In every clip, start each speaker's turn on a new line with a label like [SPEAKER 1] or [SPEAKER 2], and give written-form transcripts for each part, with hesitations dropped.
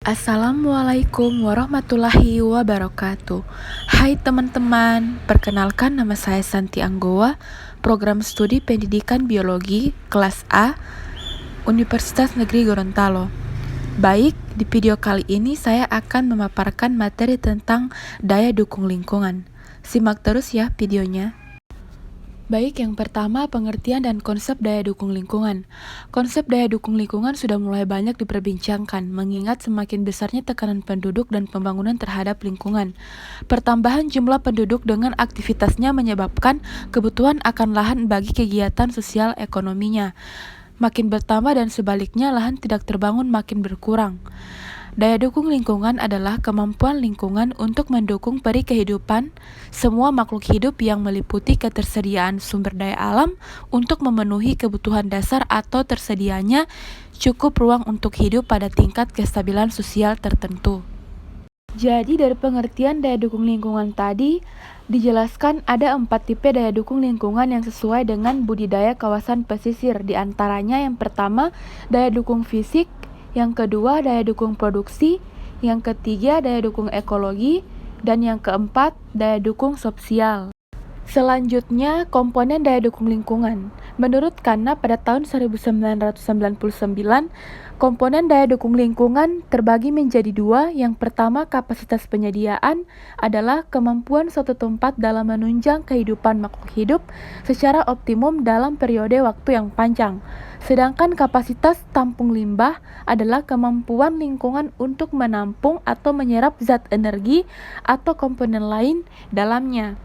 [SPEAKER 1] Assalamualaikum warahmatullahi wabarakatuh. Hai teman-teman, perkenalkan nama saya Santi Anggowa, program studi pendidikan biologi kelas A, Universitas Negeri Gorontalo. Baik, di video kali ini saya akan memaparkan materi tentang daya dukung lingkungan. Simak terus ya videonya. Baik, yang pertama pengertian dan konsep daya dukung lingkungan. Konsep daya dukung lingkungan sudah mulai banyak diperbincangkan, mengingat semakin besarnya tekanan penduduk dan pembangunan terhadap lingkungan. Pertambahan jumlah penduduk dengan aktivitasnya menyebabkan kebutuhan akan lahan bagi kegiatan sosial ekonominya makin bertambah dan sebaliknya lahan tidak terbangun makin berkurang. Daya dukung lingkungan adalah kemampuan lingkungan untuk mendukung peri kehidupan semua makhluk hidup yang meliputi ketersediaan sumber daya alam untuk memenuhi kebutuhan dasar atau tersedianya cukup ruang untuk hidup pada tingkat kestabilan sosial tertentu. Jadi dari pengertian daya dukung lingkungan tadi, dijelaskan ada 4 tipe daya dukung lingkungan yang sesuai dengan budidaya kawasan pesisir. Di antaranya yang pertama, daya dukung fisik, yang kedua daya dukung produksi, yang ketiga daya dukung ekologi, dan yang keempat daya dukung sosial. Selanjutnya, komponen daya dukung lingkungan. Menurut Kanna pada tahun 1999, komponen daya dukung lingkungan terbagi menjadi dua. Yang pertama, kapasitas penyediaan adalah kemampuan suatu tempat dalam menunjang kehidupan makhluk hidup secara optimum dalam periode waktu yang panjang. Sedangkan kapasitas tampung limbah adalah kemampuan lingkungan untuk menampung atau menyerap zat energi atau komponen lain dalamnya.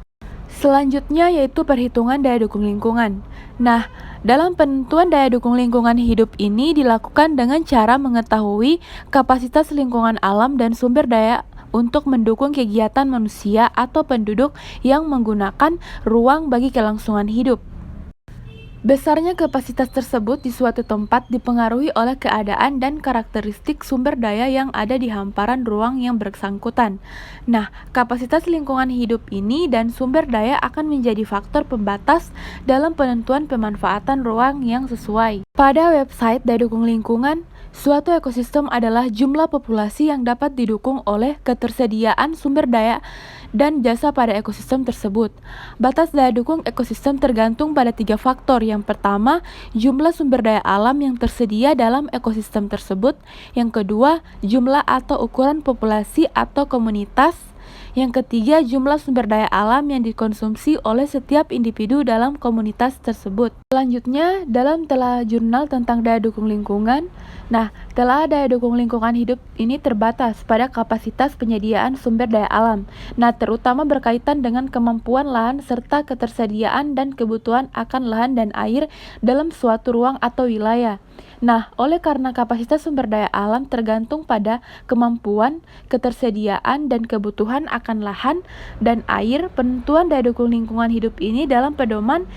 [SPEAKER 1] Selanjutnya yaitu perhitungan daya dukung lingkungan. Nah, dalam penentuan daya dukung lingkungan hidup ini dilakukan dengan cara mengetahui kapasitas lingkungan alam dan sumber daya untuk mendukung kegiatan manusia atau penduduk yang menggunakan ruang bagi kelangsungan hidup. Besarnya kapasitas tersebut di suatu tempat dipengaruhi oleh keadaan dan karakteristik sumber daya yang ada di hamparan ruang yang bersangkutan. Nah, kapasitas lingkungan hidup ini dan sumber daya akan menjadi faktor pembatas dalam penentuan pemanfaatan ruang yang sesuai. Pada website daya dukung lingkungan, suatu ekosistem adalah jumlah populasi yang dapat didukung oleh ketersediaan sumber daya dan jasa pada ekosistem tersebut. Batas daya dukung ekosistem tergantung pada 3 faktor. Yang pertama, jumlah sumber daya alam yang tersedia dalam ekosistem tersebut. Yang kedua, jumlah atau ukuran populasi atau komunitas. Yang ketiga, jumlah sumber daya alam yang dikonsumsi oleh setiap individu dalam komunitas tersebut. Selanjutnya, dalam telah jurnal tentang daya dukung lingkungan, telah daya dukung lingkungan hidup ini terbatas pada kapasitas penyediaan sumber daya alam. Terutama berkaitan dengan kemampuan lahan serta ketersediaan dan kebutuhan akan lahan dan air dalam suatu ruang atau wilayah. Oleh karena kapasitas sumber daya alam tergantung pada kemampuan, ketersediaan, dan kebutuhan akan lahan dan air, penentuan daya dukung lingkungan hidup ini dalam pedoman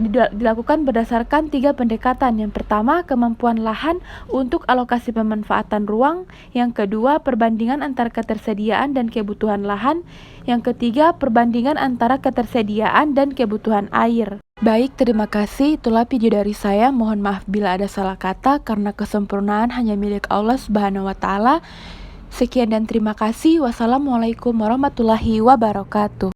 [SPEAKER 1] dilakukan berdasarkan 3 pendekatan. Yang pertama, kemampuan lahan untuk alokasi pemanfaatan ruang. Yang kedua, perbandingan antara ketersediaan dan kebutuhan lahan. Yang ketiga, perbandingan antara ketersediaan dan kebutuhan air. Baik, terima kasih. Itulah video dari saya. Mohon maaf bila ada salah kata, karena kesempurnaan hanya milik Allah Subhanahu wa Ta'ala. Sekian dan terima kasih. Wassalamualaikum warahmatullahi wabarakatuh.